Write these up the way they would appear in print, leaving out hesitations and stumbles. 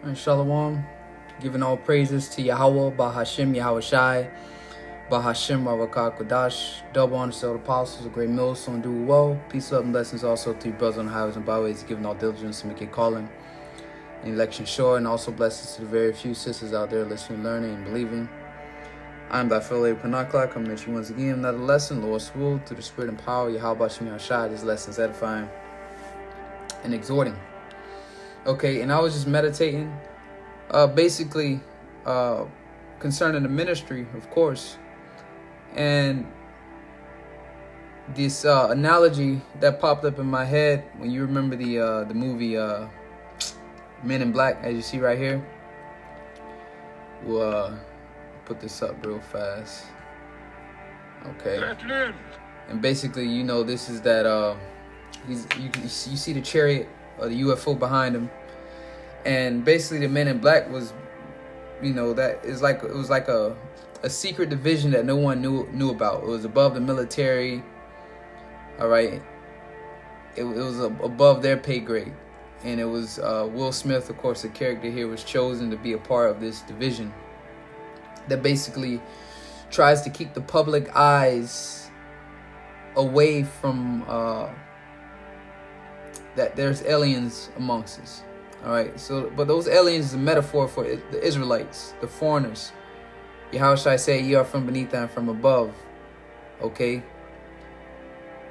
And Shalom, giving all praises to Yahweh, Bahashim, Yahweh Shai, Bahashim, Ravakah Kodash, double honors to all the apostles, a great millstone, do well. Peace, love, and blessings also to your brothers on the highways and byways, giving all diligence to make it calling and election sure, and also blessings to the very few sisters out there listening, learning, and believing. I'm thy fellow Panakla, coming at you once again, another lesson, Lord's will, through the spirit and power, Yahweh Shai, Yahweh Shai. This lesson is edifying and exhorting. Okay, and I was just meditating, basically concerning the ministry, of course, and this analogy that popped up in my head when you remember the movie Men in Black, as you see right here. We'll put this up real fast. Okay. Good afternoon. And basically, you know, this is that you see the chariot or the UFO behind him, and basically the Men in Black was, you know, it was like a secret division that no one knew about. It was above the military. All right, it was above their pay grade, and it was Will Smith, of course, the character here, was chosen to be a part of this division that basically tries to keep the public eyes away from that there's aliens amongst us. All right, so but those aliens is a metaphor for the Israelites, the foreigners. How shall I say, ye are from beneath and from above. Okay,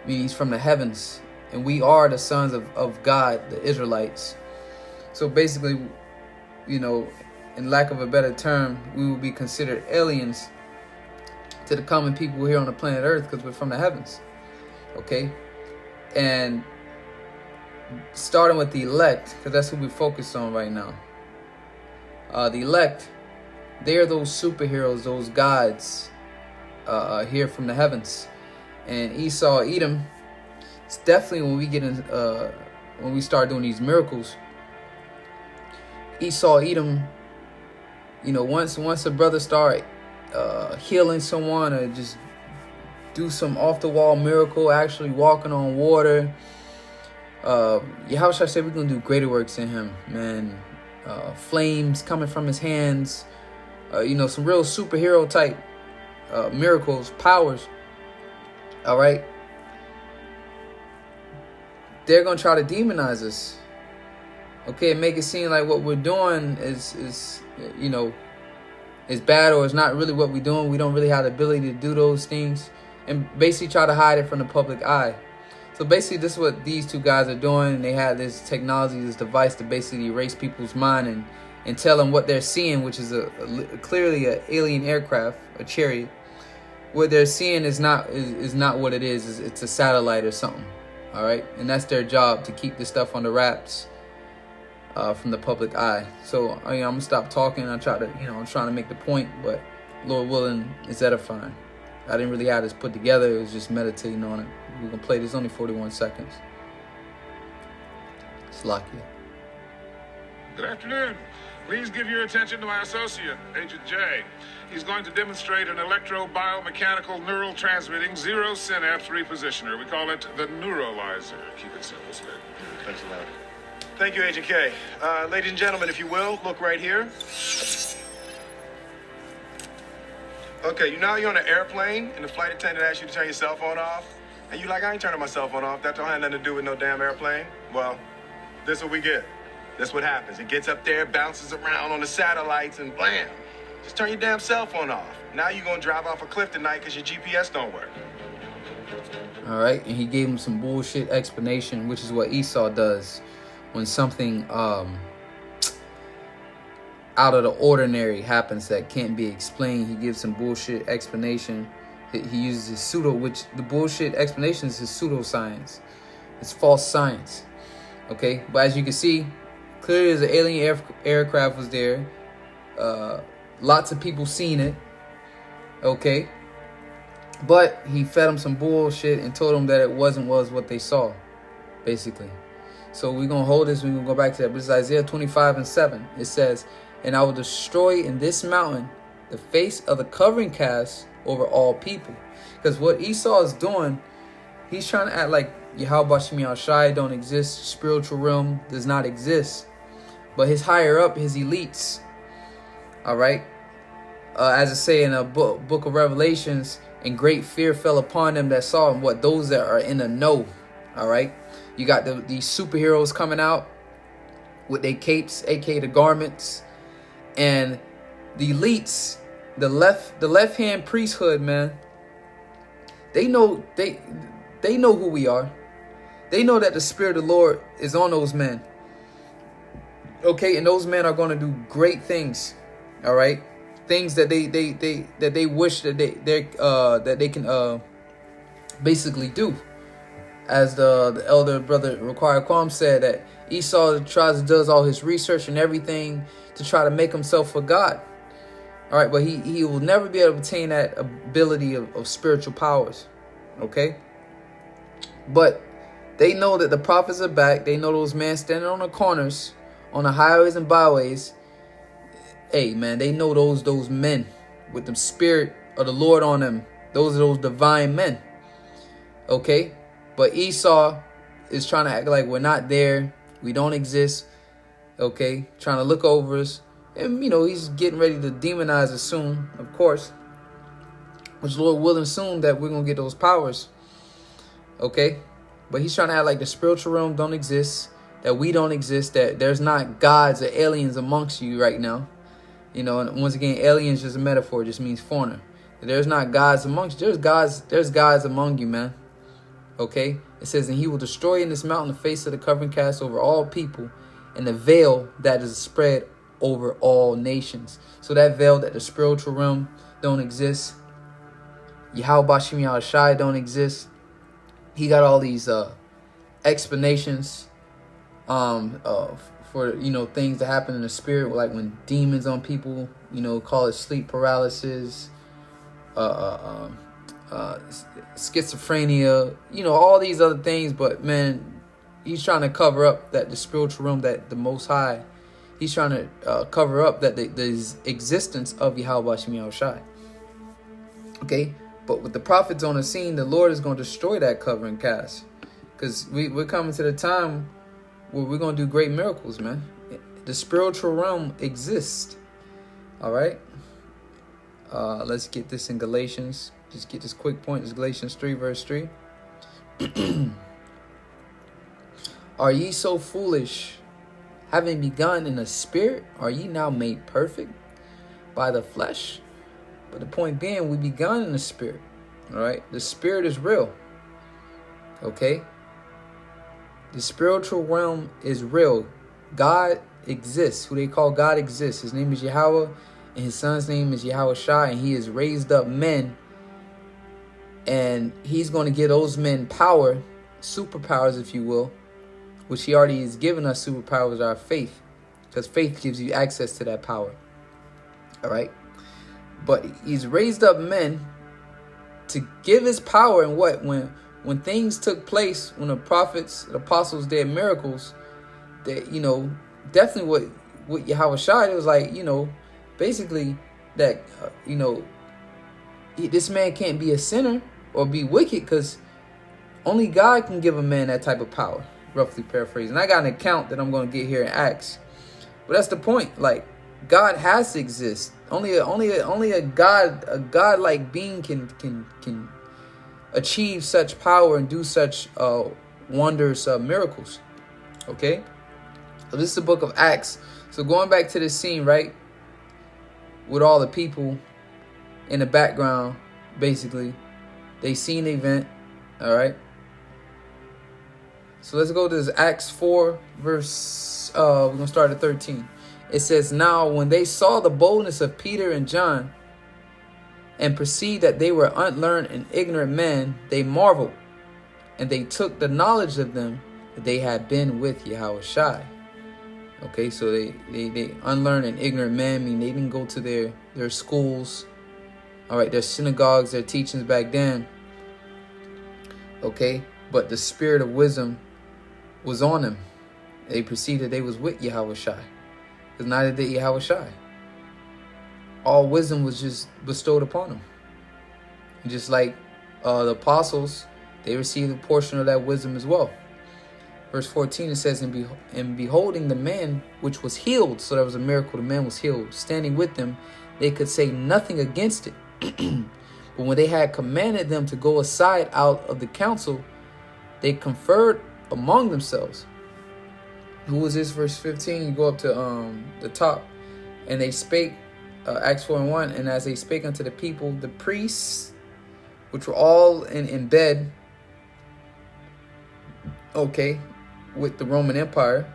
meaning he's from the heavens, and we are the sons of God, the Israelites. So basically, you know, in lack of a better term, we will be considered aliens to the common people here on the planet Earth, because we're from the heavens. Okay, and starting with the elect, because that's who we focus on right now. The elect, they are those superheroes, those gods here from the heavens. And Esau, Edom, it's definitely when we get in, when we start doing these miracles, Esau, Edom, you know, once a brother start healing someone, or just do some off the wall miracle, actually walking on water, how should I say, we're gonna do greater works in him, man. Flames coming from his hands, you know, some real superhero type miracles, powers. All right, they're gonna try to demonize us, okay, and make it seem like what we're doing is you know, is bad, or it's not really what we're doing. We don't really have the ability to do those things, and basically try to hide it from the public eye. So basically, this is what these two guys are doing. And they have this technology, this device to basically erase people's mind and tell them what they're seeing, which is clearly an alien aircraft, a chariot. What they're seeing is not what it is. It's a satellite or something. All right, and that's their job, to keep this stuff on the wraps from the public eye. So I'm gonna stop talking. I'm trying to make the point, but Lord willing, it's edifying. I didn't really have this put together. It was just meditating on it. We're going to play this, only 41 seconds. It's lucky. Good afternoon. Please give your attention to my associate, Agent J. He's going to demonstrate an electro-biomechanical neural transmitting zero synapse repositioner. We call it the neuralizer. Keep it simple, Smith. Thanks a lot. Thank you, Agent K. Ladies and gentlemen, if you will, look right here. Okay, you know you're on an airplane and the flight attendant asks you to turn your cell phone off? And you like, I ain't turning my cell phone off. That don't have nothing to do with no damn airplane. Well, this is what we get. That's what happens. It gets up there, bounces around on the satellites, and blam. Just turn your damn cell phone off. Now you're going to drive off a cliff tonight because your GPS don't work. All right, and he gave him some bullshit explanation, which is what Esau does when something out of the ordinary happens that can't be explained. He gives some bullshit explanation. He uses his pseudo, which the bullshit explanation is his pseudoscience. It's false science. Okay, but as you can see, clearly the alien aircraft was there. Lots of people seen it. Okay, but he fed them some bullshit and told them that it was what they saw, basically. So we're gonna hold this. We're gonna go back to that. But it's Isaiah 25:7. It says, "And I will destroy in this mountain the face of the covering cast over all people." Because what Esau is doing, he's trying to act like Yahweh Shai don't exist, spiritual realm does not exist. But his higher up, his elites, all right, as I say in a book of Revelations, and great fear fell upon them that saw him. What? Those that are in the know, all right. You got these superheroes coming out with their capes, aka the garments, and the elites, the left hand priesthood, man. They know who we are. They know that the Spirit of the Lord is on those men. Okay, and those men are going to do great things. All right, things that they wish that they can basically do. As the elder brother Required Quam said, that Esau does all his research and everything to try to make himself a god. All right, but he will never be able to obtain that ability of spiritual powers. Okay, but they know that the prophets are back. They know those men standing on the corners, on the highways and byways. Hey, man, they know those men with the Spirit of the Lord on them. Those are those divine men. Okay, but Esau is trying to act like we're not there. We don't exist. Okay, trying to look over us. And, he's getting ready to demonize us soon, of course. Which, Lord willing, soon that we're going to get those powers. Okay? But he's trying to act like the spiritual realm don't exist. That we don't exist. That there's not gods or aliens amongst you right now. And once again, aliens is a metaphor. It just means foreigner. There's not gods amongst you. There's gods among you, man. Okay? It says, and he will destroy in this mountain the face of the covering cast over all people. And the veil that is spread over all nations. So that veil that the spiritual realm don't exist. Yahweh Bashim Yahushai don't exist. He got all these explanations for things that happen in the spirit, like when demons on people, call it sleep paralysis, schizophrenia, all these other things. But man, he's trying to cover up that the spiritual realm, that the Most High, he's trying to cover up that the existence of Yahweh Bashim Yahushai. Okay, but with the prophets on the scene, the Lord is going to destroy that covering cast, because we're coming to the time where we're going to do great miracles, man. The spiritual realm exists. All right. Let's get this in Galatians. Just get this quick point. It's Galatians 3, verse 3. Are ye so foolish? Having begun in the spirit, are ye now made perfect by the flesh? But the point being, we begun in the spirit. All right. The spirit is real. Okay. The spiritual realm is real. God exists. Who they call God exists. His name is Yahweh, and his son's name is Yahushai, and he has raised up men, and he's going to give those men power, superpowers, if you will, which he already has given us. Superpowers are our faith, because faith gives you access to that power. All right. But he's raised up men to give his power. And what? When things took place, when the prophets, the apostles did miracles, that, definitely what Yahushua, it was like, basically that, this man can't be a sinner or be wicked, because only God can give a man that type of power, roughly paraphrasing. I got an account that I'm going to get here in Acts. But that's the point. Like, God has to exist. Only a God-like being can achieve such power and do such wondrous miracles. Okay, so this is the book of Acts. So going back to this scene, right, with all the people in the background, basically, they seen the event. All right. So let's go to this Acts 4 verse. We're gonna start at 13. It says, now when they saw the boldness of Peter and John, and perceived that they were unlearned and ignorant men, they marveled, and they took the knowledge of them that they had been with Yahushai. Okay, so they unlearned and ignorant men, mean they didn't go to their schools, all right, their synagogues, their teachings back then. Okay, but the spirit of wisdom was on them. They perceived that they was with Yahushai, because neither did Yahushai. All wisdom was just bestowed upon them. Just like the apostles, they received a portion of that wisdom as well. Verse 14, it says, and beholding the man which was healed, so that was a miracle, the man was healed, standing with them, they could say nothing against it. But when they had commanded them to go aside out of the council, they conferred among themselves. Who was this? Verse 15, you go up to the top. And they spake, Acts 4:1, and as they spake unto the people, the priests, which were all in bed, okay, with the Roman Empire,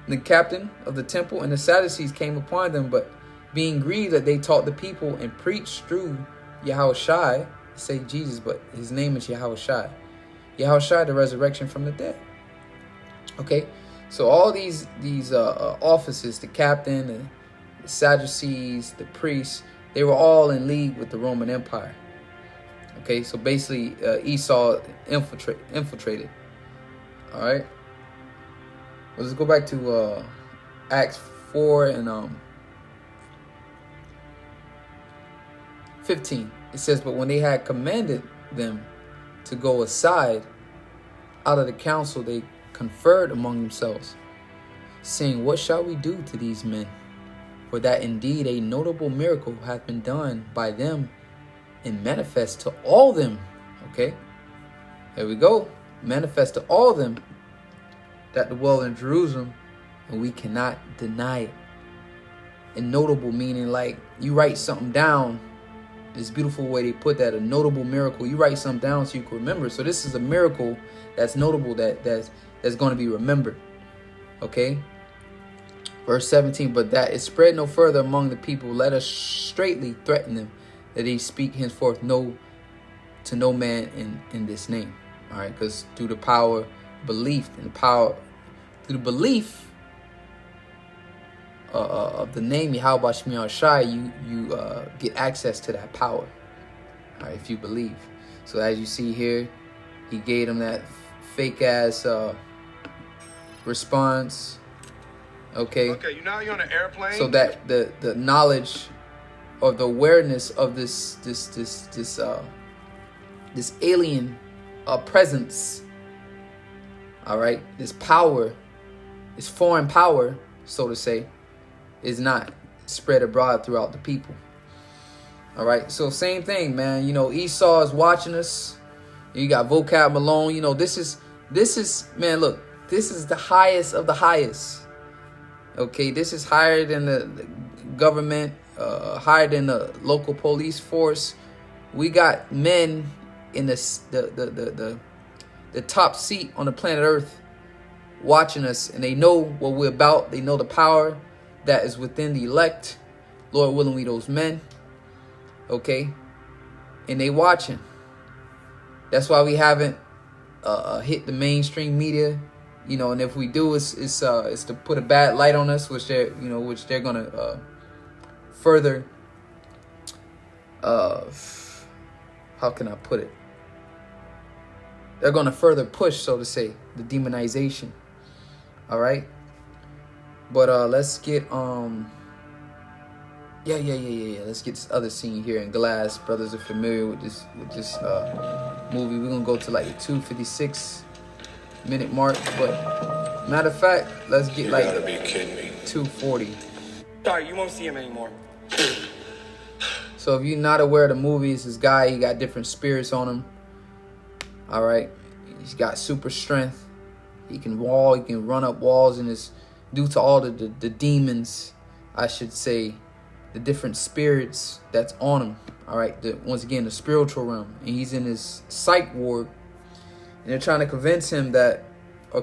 the captain of the temple and the Sadducees came upon them, but being grieved that they taught the people and preached through Yahushai, say Jesus, but his name is Yahushai. Yahushai, the resurrection from the dead. Okay, so all these officers, the captain, the Sadducees, the priests, they were all in league with the Roman Empire. Okay, so basically Esau infiltrated. All right, let's go back to Acts 4 and 15. It says, but when they had commanded them to go aside out of the council, they conferred among themselves, saying, what shall we do to these men? For that indeed a notable miracle hath been done by them and manifest to all them. Okay, there we go. Manifest to all them that dwell in Jerusalem, and we cannot deny it. And notable meaning like you write something down. This beautiful way they put that, a notable miracle. You write something down so you can remember. So this is a miracle that's notable, that's going to be remembered. Okay. Verse 17, but that it spread no further among the people, let us straightly threaten them that he speak henceforth to no man in this name. All right, because through the power, belief, and the power, through the belief of the name Yahweh Shemi Shai, you get access to that power. All right, if you believe. So as you see here, he gave them that fake ass response. Okay. Okay, you're on an airplane. So that the knowledge or the awareness of this alien presence. All right, this power, this foreign power, so to say, is not spread abroad throughout the people. All right, so same thing, man. You know, Esau is watching us. You got Vocab Malone. You know, this is man. Look, this is the highest of the highest. Okay, this is higher than the government, higher than the local police force. We got men in the top seat on the planet Earth watching us, and they know what we're about. They know the power that is within the elect. Lord willing, we those men. Okay, and they watching. That's why we haven't hit the mainstream media. You know, and if we do, it's to put a bad light on us, which they're gonna further. How can I put it? They're gonna further push, so to say, the demonization. All right, but let's get Let's get this other scene here in Glass. Brothers are familiar with this movie. We're gonna go to like the 2:56-minute mark, but matter of fact, let's get like 2:40. Sorry, you won't see him anymore. So if you're not aware of the movie, it's this guy. He got different spirits on him. All right, he's got super strength. He can run up walls, and it's due to all the demons, I should say, the different spirits that's on him. All right, once again, the spiritual realm, and he's in his psych ward, and they're trying to convince him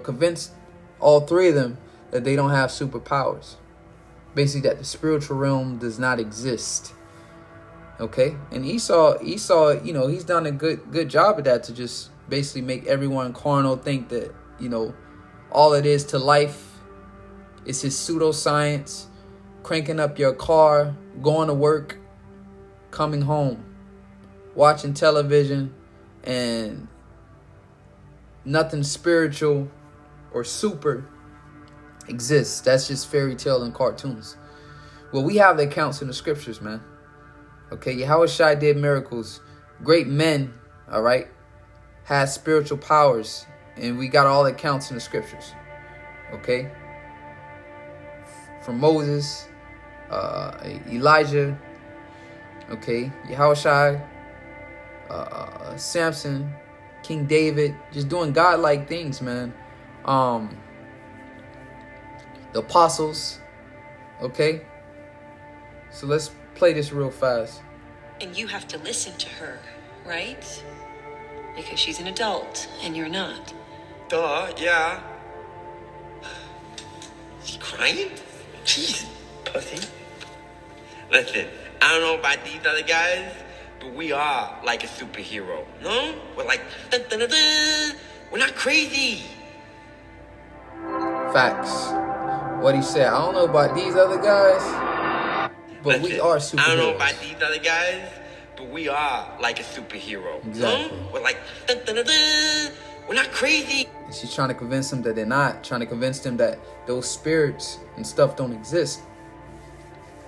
convince all three of them that they don't have superpowers. Basically, that the spiritual realm does not exist. Okay, and Esau, you know, he's done a good job of that, to just basically make everyone carnal, think that, you know, all it is to life is his pseudoscience, cranking up your car, going to work, coming home, watching television, and nothing spiritual or super exists. That's just fairy tale and cartoons. Well, we have the accounts in the scriptures, man. Okay, Yahushua did miracles. Great men, all right, had spiritual powers, And we got all accounts in the scriptures. Okay? From Moses, Elijah, okay, Yahushua, Samson, King David, just doing godlike things, man. The apostles, okay? So let's play this real fast. And you have to listen to her, right? Because she's an adult and you're not. Duh, yeah. She crying? Jeez, pussy. Listen, I don't know about these other guys, but we are like a superhero. No? We're like, dun, dun, dun, dun. We're not crazy. Facts. What he said, I don't know about these other guys, but we are superheroes. I don't know about these other guys, but we are like a superhero. Exactly. No? We're like, dun, dun, dun, dun. We're not crazy. And she's trying to convince them that they're not, trying to convince them that those spirits and stuff don't exist.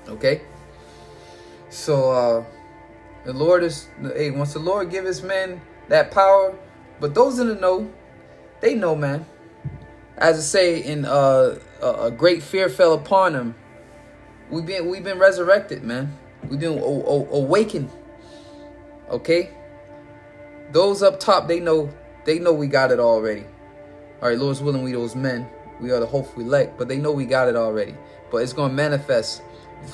Okay? So, the Lord is, hey, once the Lord give his men that power, but those in the know, they know, man. As I say, in a great fear fell upon them. We've been resurrected, man. We've been awakened. Okay? Those up top, they know we got it already. All right, Lord's willing, we those men. We are the hopeful elect, but they know we got it already. But it's going to manifest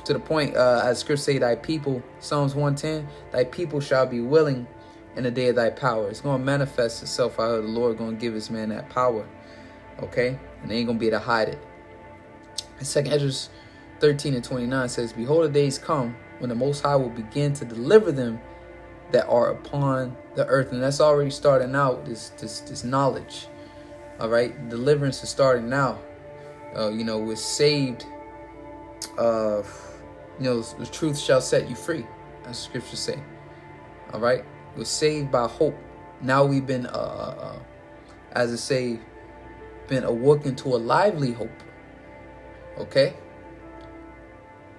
to the point, as scripture say, thy people, Psalms 110, thy people shall be willing in the day of thy power. It's going to manifest itself out of the Lord going to give his man that power. Okay? And they ain't going to be able to hide it. And 2 Ezra 13 and 29 says, behold, the days come when the Most High will begin to deliver them that are upon the earth. And that's already starting out, this knowledge. All right? Deliverance is starting now. We're saved. The truth shall set you free, as scriptures say. All right? We're saved by hope. Now we've been, as I say, been awoken to a lively hope. Okay?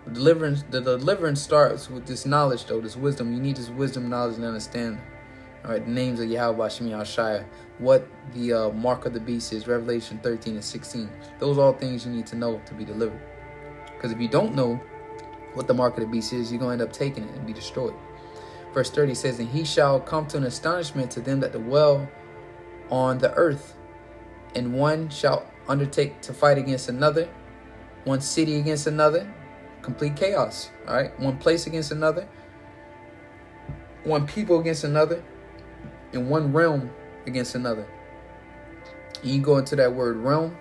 The deliverance starts with this knowledge, though, this wisdom. You need this wisdom, knowledge, and understanding. All right, the names of Yahweh, Shem Yahshua, what the mark of the beast is, Revelation 13 and 16. Those are all things you need to know to be delivered. Because if you don't know what the mark of the beast is, you're going to end up taking it and be destroyed. Verse 30 says, and he shall come to an astonishment to them that dwell on the earth. And one shall undertake to fight against another, one city against another, complete chaos. All right, one place against another, one people against another, and one realm against another. And you go into that word realm,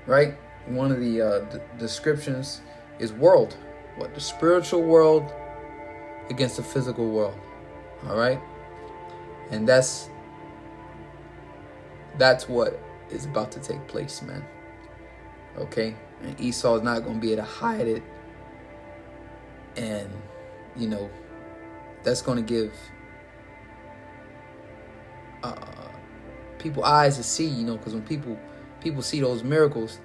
right? One of the descriptions is world. What? The spiritual world against the physical world. All right, and that's what is about to take place, man. Okay? And Esau is not going to be able to hide it. And, that's going to give people eyes to see, because when people see those miracles,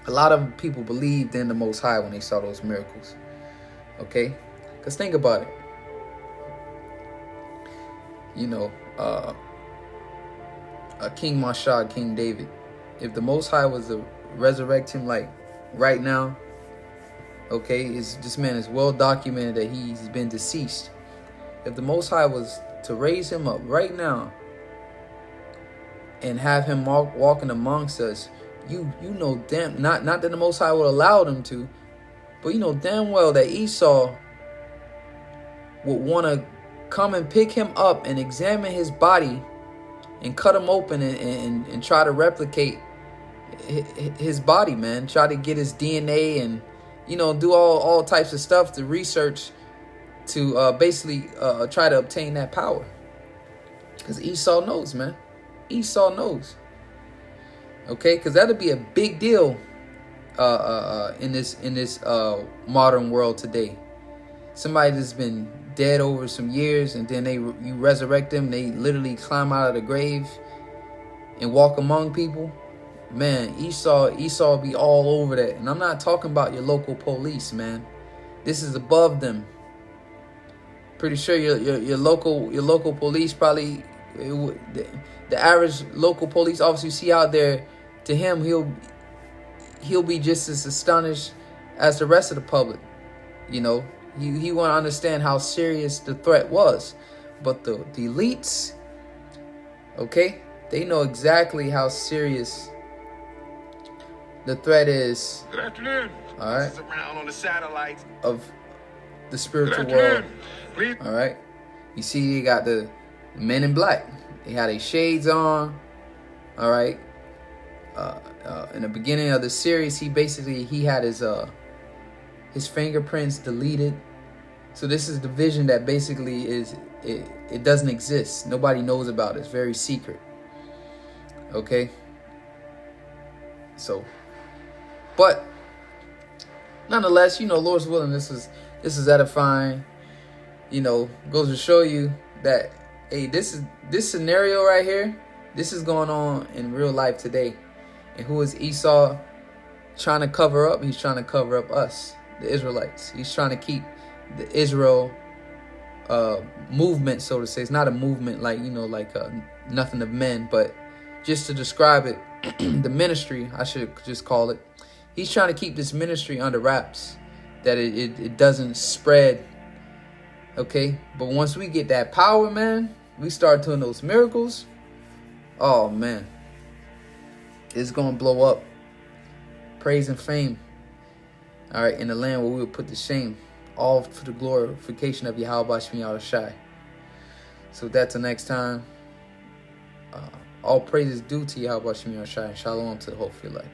a lot of people believed in the Most High when they saw those miracles. Okay? Because think about it. King Mashah, King David, if the Most High was to resurrect him like right now, okay, this man is well documented that he's been deceased. If the Most High was to raise him up right now and have him walking amongst us, you know damn, not that the Most High would allow them to, but you know damn well that Esau would want to come and pick him up and examine his body and cut him open and try to replicate his body, man. Try to get his DNA and, do all types of stuff to research to basically try to obtain that power. Because Esau knows, man. Esau knows. Okay? Because that'll be a big deal in this modern world today. Somebody that's been dead over some years, and then you resurrect them, they literally climb out of the grave and walk among people. Man, Esau be all over that. And I'm not talking about your local police, man. This is above them. Pretty sure your local police probably the average local police officer you see out there, to him, he'll be just as astonished as the rest of the public. You know, he won't understand how serious the threat was. But the elites, okay, they know exactly how serious the threat is. Good afternoon. All right. This is around on the satellites. Of the Good spiritual afternoon. world. Please. All right. You see, they got the men in black. They had their shades on. All right. In the beginning of the series, he had his fingerprints deleted. So this is the vision that basically it doesn't exist. Nobody knows about it. It's very secret. Okay. So, but nonetheless, you know, Lord's willing, this is edifying. You know, goes to show you that, hey, this scenario right here, this is going on in real life today. And who is Esau trying to cover up? He's trying to cover up us, the Israelites. He's trying to keep the Israel movement, so to say. It's not a movement like, you know, like nothing of men, but just to describe it, the ministry, I should just call it. He's trying to keep this ministry under wraps, that it doesn't spread. Okay, but once we get that power, man, we start doing those miracles. Oh man, it's gonna blow up. Praise and fame. All right, in the land where we will put to shame, all for the glorification of Yahweh Shmi Yahushai. So that's the next time. All praises due to Yahweh Shmi Yahushai, and shalom to the hope for your life.